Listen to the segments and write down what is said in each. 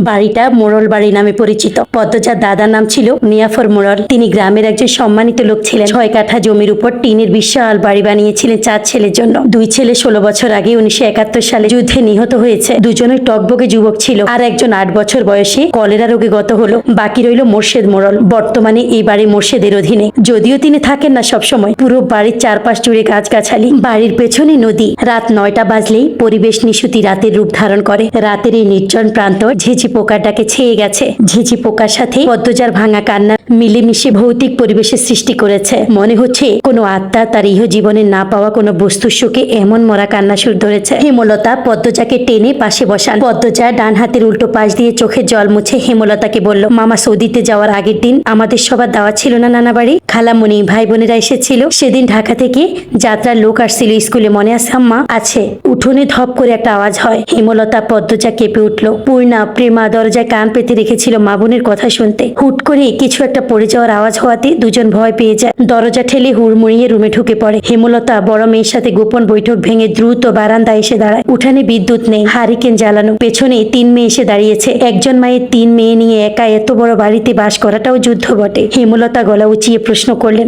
বাড়িটা মোড়ল বাড়ি নামে পরিচিত। পদ্মজার দাদার নাম ছিল মিয়াফর মোড়ল। তিনি গ্রামের একজন সম্মানিত লোক ছিলেন। 6 কাঠা জমির উপর টিনের বিশাল বাড়ি বানিয়েছিলেন 4 ছেলের জন্য। 2 ছেলে 16 বছর আগে 1971 সালে যুদ্ধে নিহত হয়েছে। দুজনই টকবকে যুবক ছিল, আর একজন 8 বছর বয়সে কলেরা রোগে গত হলো। বাকি রইল মোর্শেদ মোড়ল। বর্তমানে এই বাড়ি মোর্শেদের অধীনে, যদিও তিনি থাকেন না সবসময়। পুরো বাড়ির চারপাশ জুড়ে গাছগাছালি, বাড়ির পেছনে নদী। রাত 9টা বাজলেই পরিবেশ নিশুতি রাতের রূপ ধারণ করে। রাতের এই নির্জন প্রান্তর ঝিঝি পোকার ডাকে ছেয়ে গেছে। ঝিঝি পোকার সাথে পদ্মজার ভাঙা কান্না মিলেমিশে ভৌতিক পরিবেশের সৃষ্টি করেছে। মনে হচ্ছে কোনো আত্মা তার ইহ জীবনে না পাওয়া কোনো বস্তুর শোকে এমন মরা কান্না সুর ধরেছে। হেমলতা পদ্মজাকে টেনে পাশে বসান। পদ্মজা ডান হাতের উল্টো পাশ দিয়ে চোখের জল মুছে হেমলতাকে বলল, মামা সৌদিতে যাওয়ার আগের দিন আমাদের সবার দাওয়াত ছিল না নানা বাড়ি? খালামণি ভাই বোনেরা এসেছিল। সেদিন ঢাকা থেকে যাত্রার লোক আসছিল স্কুলে, মনে আছে আম্মা? আছে। উঠোনে ধপ করে একটা আওয়াজ হয়। হেমলতা পদ্মজা কেঁপে উঠল। পূর্ণা প্রেমা দরজায় কান পেতে রেখেছিল মা বোনের কথা শুনতে। হুট করে কিছু একটা পড়ে যাওয়ার আওয়াজ হওয়াতে দুজন ভয় পেয়ে যায়। দরজা ঠেলে হুড়মুড়িয়ে রুমে ঢুকে পড়ে। হেমলতা বড় মেয়ের সাথে গোপন বৈঠক ভেঙে দ্রুত বারান্দায় এসে দাঁড়ায়। উঠানে বিদ্যুৎ নেই, হারিকেন জ্বালানো। পেছনে 3 মেয়ে এসে দাঁড়িয়েছে। একজন মায়ের 3 মেয়ে নিয়ে একা এত বড় বাড়িতে বাস করাটাও যুদ্ধ বটে। হেমলতা গলা উঁচিয়ে প্রশ্ন করলেন,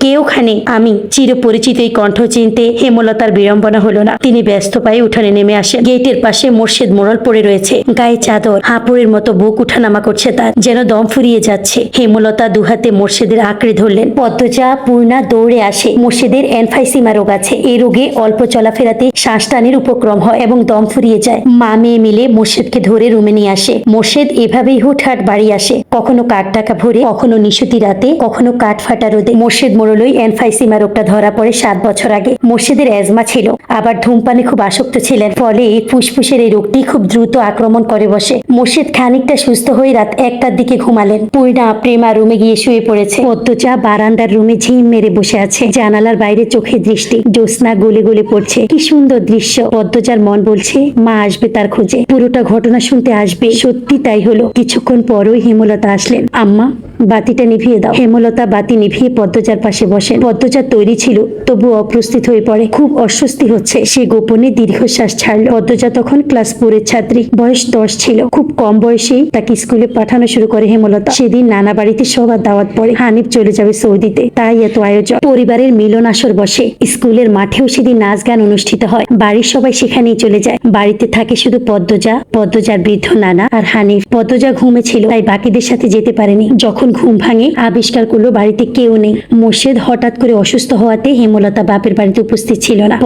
কে ওখানে? আমি। চিরপরিচিত এই কণ্ঠ চিনতে হেমলতার বিড়ম্বনা হলো না। তিনি ব্যস্ত পায়ে উঠানে নেমে আসেন। গেটের পাশে মোর্শেদ মোড়ল পড়ে রয়েছে, গায়ে চাদর। হাঁপুড়ের মতো বুক উঠানামা করছে তার, যেন দম ফুরিয়ে যাচ্ছে। হেমলতা দুহাতে মোর্শেদের আঁকড়ে ধরলেন। পদ্মজা পূর্ণা দৌড়ে আসে। মোর্শেদের এনফাইসিমা রোগ আছে। এই রোগে অল্প চলাফেরাতে শ্বাস টানের উপক্রম হয় এবং দম ফুরিয়ে যায়। মা মেয়ে মিলে মোর্শেদকে ধরে রুমে নিয়ে আসে। মোর্শেদ এভাবেই হুটহাট বাড়ি আসে, কখনো কাঠ টাকা ভরে, কখনো নিশুতি রাতে, কখনো কাঠ ফাটা রোদে। মোর্শেদ মোড়লই এনফাইসিমা রোগটা ধরা পড়ে 7 বছর আগে। মোর্শেদের অ্যাজমা ছিল, আবার ধূমপানে খুব আসক্ত ছিলেন। ফলে ফুসফুসের এই রোগটি খুব দ্রুত আক্রমণ করে বসে। মোর্শেদ খানিকটা সুস্থ হয়ে রাত 1টার দিকে ঘুমালেন। পূর্ণা প্রেমা রুমে গিয়ে শুয়ে পড়েছে। পদ্মজা বারান্দার রুমে ঝিম মেরে বসে আছে। জানালার বাইরে চোখের দৃষ্টি, জ্যোৎস্না গলে গলে পড়ছে। কি সুন্দর দৃশ্য। পদ্মজার মন বলছে মা আসবে তার খোঁজে, পুরোটা ঘটনা শুনতে আসবে। সত্যি তাই হলো। কিছুক্ষণ পরই হেমলতা আসলেন। আম্মা, বাতিটা নিভিয়ে দাও। হেমলতা বাতি নিভিয়ে পদ্মজার পাশে বসেন। পদ্মজা তৈরি ছিল, তবু অপ্রস্তুত হয়ে পড়ে। খুব অস্বস্তি হচ্ছে। সে গোপনে দীর্ঘশ্বাস ছাড়ল। পদ্মজা তখন ক্লাস 4-এর ছাত্রী, বয়স 10 ছিল। খুব কম বয়সেই তাকে স্কুলে পাঠানো শুরু করে হেমলতা। সেদিন নানা বাড়িতে সবার দাওয়াত পড়ে। হানিফ চলে যাবে সৌদিতে, তাই এত আয়োজন। পরিবারের মিলন আসর বসে। স্কুলের মাঠেও সেদিন নাচ গান অনুষ্ঠিত হয়। বাড়ির সবাই সেখানেই চলে যায়। বাড়িতে থাকে শুধু পদ্মজা, পদ্মজার বৃদ্ধ নানা আর হানিফ। পদ্মজা ঘুমে ছিল, তাই বাকিদের সাথে যেতে পারেনি। যখন ঘুম ভাঙে আবিষ্কার করলো বাড়িতে কেউ নেই। মোর্শেদ হঠাৎ করে অসুস্থ হওয়াতে হেমলতা বাপের বাড়িতে উপস্থিত ছিল না।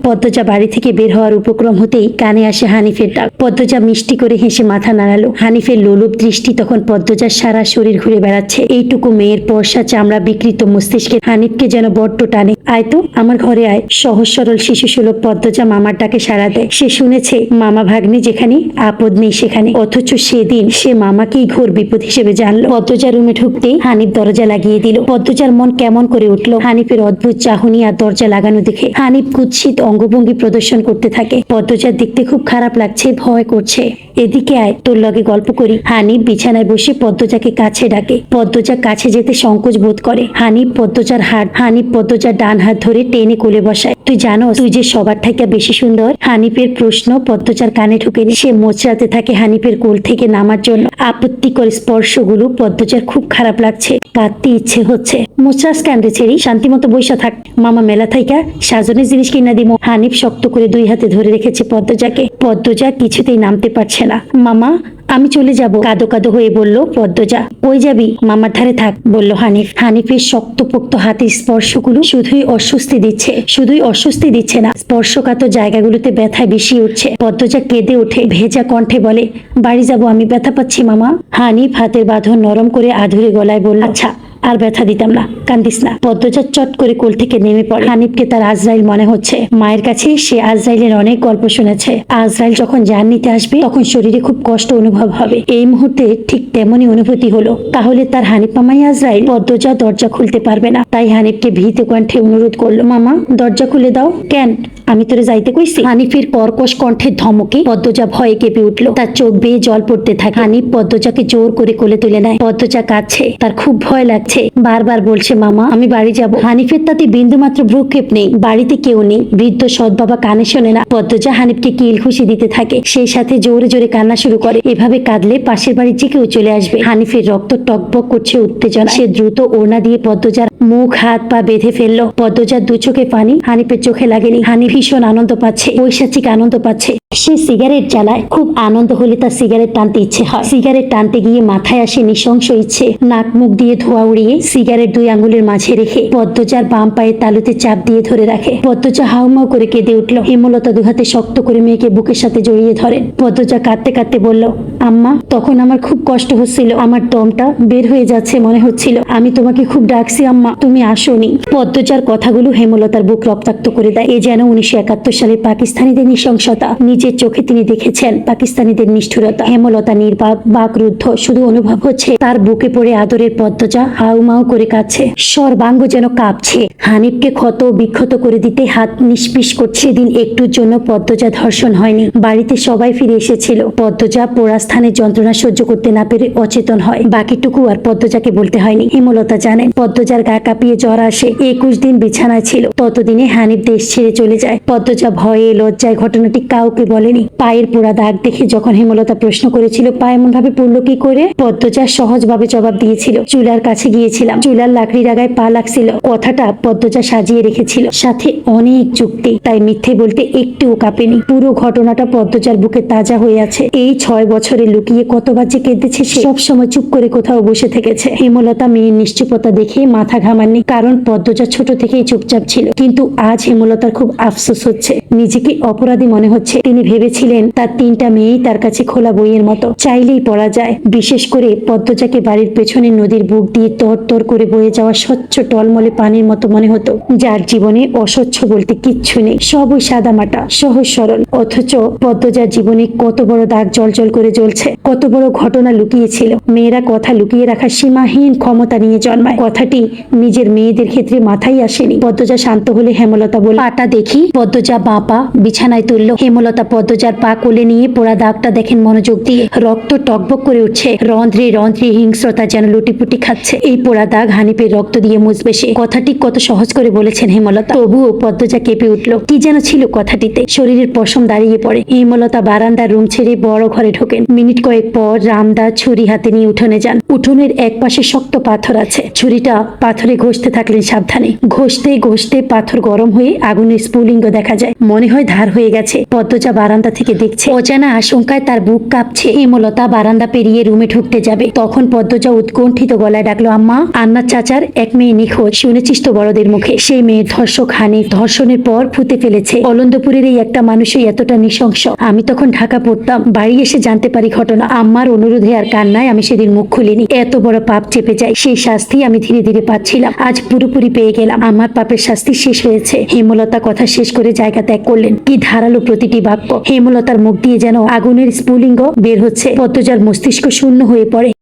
পদ্মজা বাড়ি থেকে বের হওয়ার উপক্রম হতেই কানে আসে হানিফের ডাক। পদ্মজা মিষ্টি করে হেসে মাথা নাড়ালো। হানিফের লোলুপ দৃষ্টি তখন পদ্মজার সারা শরীর ঘুরে বেড়াচ্ছে। এইটুকু মেয়ের পর্ষা চামড়া বিকৃত মস্তিষ্কে হানিফকে যেন বড্ড টানে। আয় তো, আমার ঘরে আয়। সহজ সরল শিশু সুলভ পদ্মজা মামার ডাকে সাড়া দেয়। সে শুনেছে মামা ভাগ্নে যেখানে, আপদ নেই সেখানে। অথচ সেদিন সে মামাকেই ঘোর বিপদ হিসেবে জানলো। পদ্মজা রুমে ঢুকতেই হানিফ দরজা লাগিয়ে দিল। পদ্মজার মন কেমন করে উঠল হানিফের অদ্ভুত চাহনি আর দরজা লাগানো দেখে। হানিফ কুৎসিত অঙ্গভঙ্গি প্রদর্শন করতে থাকে। পদ্মজার দেখতে খুব খারাপ লাগছে, ভয় করছে। এদিকে আয়, তোর লগে গল্প করি। হানিফ বিছানায় বসে পদ্মজাকে কাছে ডাকে। পদ্মজা কাছে যেতে সংকোচ বোধ করে। হানিফ পদ্মজার ডান হাত ধরে টেনে কোলে বসায়। তুই জানো তুই যে সবার থেকে বেশি সুন্দর? হানিফের প্রশ্ন পদ্মজার কানে ঢুকেনি। সে মোচড়াতে থাকে হানিফের কোল থেকে নামার জন্য। আপত্তিকর স্পর্শগুলো পদ্মজার খুব খারাপ লাগছে, কাঁদতে ইচ্ছে হচ্ছে। মোচড়াস কেন রে ছেড়ি, শান্তিমতো বইসা থাক। মামা মেলা থাইকা সাজনের জিনিস কিনা দিমো। হানিফ শক্ত করে 2 হাতে ধরে রেখেছে পদ্মজাকে। পদ্মজা কিছুতেই নামতে পারছে না। মামা, আমি চলে যাব, কাঁদো কাঁদো হয়ে বলল পদ্মজা। ওই যাবি? মামার ধারে থাক, বলল হানিফ। হানিফের শক্তপোক্ত হাতের স্পর্শগুলো শুধুই অস্বস্তি দিচ্ছে না, স্পর্শকাতর জায়গাগুলোতে ব্যথায় বেশি উঠছে। পদ্মজা কেঁদে ওঠে, ভেজা কণ্ঠে বলে, বাড়ি যাব, আমি ব্যথা পাচ্ছি মামা। হানিফ হাতের বাঁধন নরম করে আধুরে গলায় বলল, আচ্ছা আর ব্যথা দিতাম না, কান্দিস না। পদ্মজা চট করে কোল থেকে নেমে পড়ে। হানিফকে তার আজরাইল মনে হচ্ছে। মায়ের কাছে সে আজরাইলের অনেক গল্প শুনেছে। আজরাইল যখন জান নিতে আসবে তখন শরীরে খুব কষ্ট অনুভব হবে। এই মুহূর্তে ঠিক তেমনই অনুভূতি হলো। তাহলে তার হানিফ মামাই আজরাইল? পদ্মজা দরজা খুলতে পারবে না, তাই হানিফকে ভীত কণ্ঠে অনুরোধ করলো, মামা দরজা খুলে দাও। কেন, আমি তোরে যাইতে কইছি? হানিফের কর্কশ কণ্ঠের ধমকে পদ্মজা ভয়ে কেঁপে উঠলো। তার চোখ বেয়ে জল পড়তে থাকে। হানিফ পদ্মজাকে জোর করে কোলে তুলে নেয়। পদ্মজা কাঁদছে, তার খুব ভয় লাগছে। কাঁদছে, বারবার বলছে মামা আমি বাড়ি যাব। হানিফের তাতে বিন্দুমাত্র ভ্রুক্ষেপ নেই, বাড়িতে কেউ নেই। বৃদ্ধ সৎ বাবা কানে শোনে না। পদ্মজা হানিফকে কিল খুশি দিতে থাকে, সেই সাথে জোরে জোরে কান্না শুরু করে। এভাবে কাঁদলে পাশের বাড়ির যে কেউ চলে আসবে। হানিফের রক্ত টকবক করছে উত্তেজনা। সে দ্রুত ওড়না দিয়ে পদ্মজার মুখ হাত পা বেঁধে ফেললো। পদ্মজার দু চোখে পানি, হানিফের চোখে লাগেনি। হানিফ ভীষণ আনন্দ পাচ্ছে, পৈশাচিক আনন্দ পাচ্ছে। সে সিগারেট জ্বালায়, খুব আনন্দ হলে তার সিগারেট টানতে ইচ্ছে হয়। সিগারেট টানতে গিয়ে মাথায় আসে নৃশংস ইচ্ছে। নাক মুখ দিয়ে ধোঁয়া উড়িয়ে সিগারেট দুই আঙ্গুলের মাঝে রেখে পদ্মজার বাম পায়ের তালুতে চাপ দিয়ে ধরে রাখে। পদ্মজা হাউমাউ করে কেঁদে উঠল। হেমলতা দুহাতে শক্ত করে মেয়েকে বুকের সাথে জড়িয়ে ধরেন। পদ্মজা কাঁদতে কাঁদতে বলল, আম্মা তখন আমার খুব কষ্ট হচ্ছিল, আমার দমটা বের হয়ে যাচ্ছে মনে হচ্ছিল। আমি তোমাকে খুব ডাকছি আম্মা, তুমি আসোনি। পদ্মজার কথাগুলো হেমলতার বুক রক্তাক্ত করে দেয়। এ যেন 1971 সালের পাকিস্তানিদের নৃশংসতা। নিজের চোখে তিনি দেখেছেন পাকিস্তানিদের নিষ্ঠুরতা। হেমলতা নির্বাক বাকরুদ্ধ, শুধু অনুভব হচ্ছে তার বুকে পড়ে আদরের পদ্মজা হাউমাউ করে কাঁদছে। সর্বাঙ্গ যেন কাঁপছে। হানিফকে ক্ষত বিক্ষত করে দিতে হাত নিষ্পিস করছে। সেদিন একটুর জন্য পদ্মজা ধর্ষণ হয়নি। বাড়িতে সবাই ফিরে এসেছিল। পদ্মজা পোড়া স্থানের যন্ত্রণা সহ্য করতে না পেরে অচেতন হয়। বাকিটুকু আর পদ্মজাকে বলতে হয়নি। হেমলতা জানেন পদ্মজার গা কাঁপিয়ে জ্বর আসে। 21 দিন বিছানায় ছিল। ততদিনে হানিফ দেশ ছেড়ে চলে যায়। পদ্মজা ভয়ে লজ্জায় ঘটনাটি কাউকে বলেনি। পায়ের পোড়া দাগ দেখে যখন হেমলতা প্রশ্ন করেছিল পা এমন ভাবে পড়লো কি করে, পদ্মজা সহজভাবে জবাব দিয়েছিল, চুলার কাছে গিয়েছিলাম, চুলার লাকড়ির আগায় পা লাগছিল। কথাটা পদ্মজা সাজিয়ে রেখেছিল, সাথে অনেক যুক্তি, তাই মিথ্যে বলতে একটুও কাঁপেনি। পুরো ঘটনাটা পদ্মজার বুকে তাজা হয়ে আছে। এই 6 বছরে লুকিয়ে কতবার যে কেঁদেছে সে। সব সময় চুপ করে কোথাও বসে থেকেছে। হেমলতা মেয়ের নিশ্চুপতা দেখে মাথা ঘামাননি, কারণ পদ্মজা ছোট থেকেই চুপচাপ ছিল। কিন্তু আজ হেমলতার খুব আফসোস হচ্ছে, নিজেকে অপরাধী মনে হচ্ছে। তিনি ভেবেছিলেন তার 3টা মেয়েই তার কাছে খোলা বইয়ের মতো, চাইলেই পড়া যায়। বিশেষ করে পদ্মজাকে বাড়ির পেছনের নদীর বুক দিয়ে তর তর করে বয়ে যাওয়া স্বচ্ছ টলমলে পানির মতো মনে হতো, যার জীবনে অস্বচ্ছ বলতে কিচ্ছু নেই। সবই সাদামাটা, সহজ সরল। অথচ পদ্মজার জীবনে কত বড় দাগ জলজল করে জ্বলছে, কত বড় ঘটনা লুকিয়েছিল। মেয়েরা কথা লুকিয়ে রাখার সীমাহীন ক্ষমতা নিয়ে জন্মায়। কথাটি নিজের মেয়েদের ক্ষেত্রে মাথায় আসেনি। পদ্মজা শান্ত হলে হেমলতা বলল, পাটা দেখি। পদ্মজা বাঁ পা বিছানায় তুলল। হেমলতা পদ্মজার পা কোলে নিয়ে পোড়া দাগটা দেখেন মনোযোগ দিয়ে। রক্ত টকবক করে উঠছে, রন্ধ্রে রন্ধ্রে হিংস্রতা যেন লুটিপুটি খাচ্ছে। এই পোড়া দাগ হানিফের রক্ত দিয়ে মুছবে সে। কথাটি কত সহজ করে বলেছেন হেমলতা, তবুও পদ্মজা কেঁপে উঠল। কি যেন ছিল কথাটিতে, শরীরের পশম দাঁড়িয়ে পড়ে। হেমলতা বারান্দার রুম ছেড়ে বড় ঘরে ঢোকেন। মিনিট কয়েক পর রামদা ছুরি হাতে নিয়ে উঠোনে যান। উঠোনের এক পাশে শক্ত পাথর আছে। ছুরিটা পাথরে ঘষতে থাকলেন সাবধানে। ঘষতে ঘষতে পাথর গরম হয়ে আগুনের স্ফুলিঙ্গ দেখা যায়। মনে হয় ধার হয়ে গেছে। পদ্মজা বারান্দা থেকে দেখছে। অজানা আশঙ্কায় তার বুক কাঁপছে। হেমলতা বারান্দা পেরিয়ে রুমে ঢুকতে যাবে, তখন পদ্মজা উৎকণ্ঠিত গলায় ডাকলো, আম্মা, আন্নার চাচার এক মেয়ে নিখোঁজ। শুনেছিস তো বড়দের মুখে? সেই মেয়ের ধর্ষক হানিফ ধর্ষণের পর ফুতে ফেলেছে। অলন্দপুরের এই একটা মানুষই এতটা নৃশংস। আমি তখন ঢাকা পড়তাম, বাড়ি এসে জানতে পারি ঘটনা। আম্মার অনুরোধে আর কান্নায় আমি সেদিন মুখ খুলিনি। এত বড় পাপ চেপে যায়, সেই শাস্তি আমি ধীরে ধীরে পাচ্ছিলাম। আজ পুরোপুরি পেয়ে গেলাম। আমার পাপের শাস্তি শেষ হয়েছে। হেমলতা কথা শেষ করে জায়গা ত্যাগ করলেন। কি ধারালো প্রতিটি বাক্য! হেমলতার মুখ দিয়ে যেন আগুনের স্ফুলিঙ্গ বের হচ্ছে। পদ্মজার মস্তিষ্ক শূন্য হয়ে পড়ে।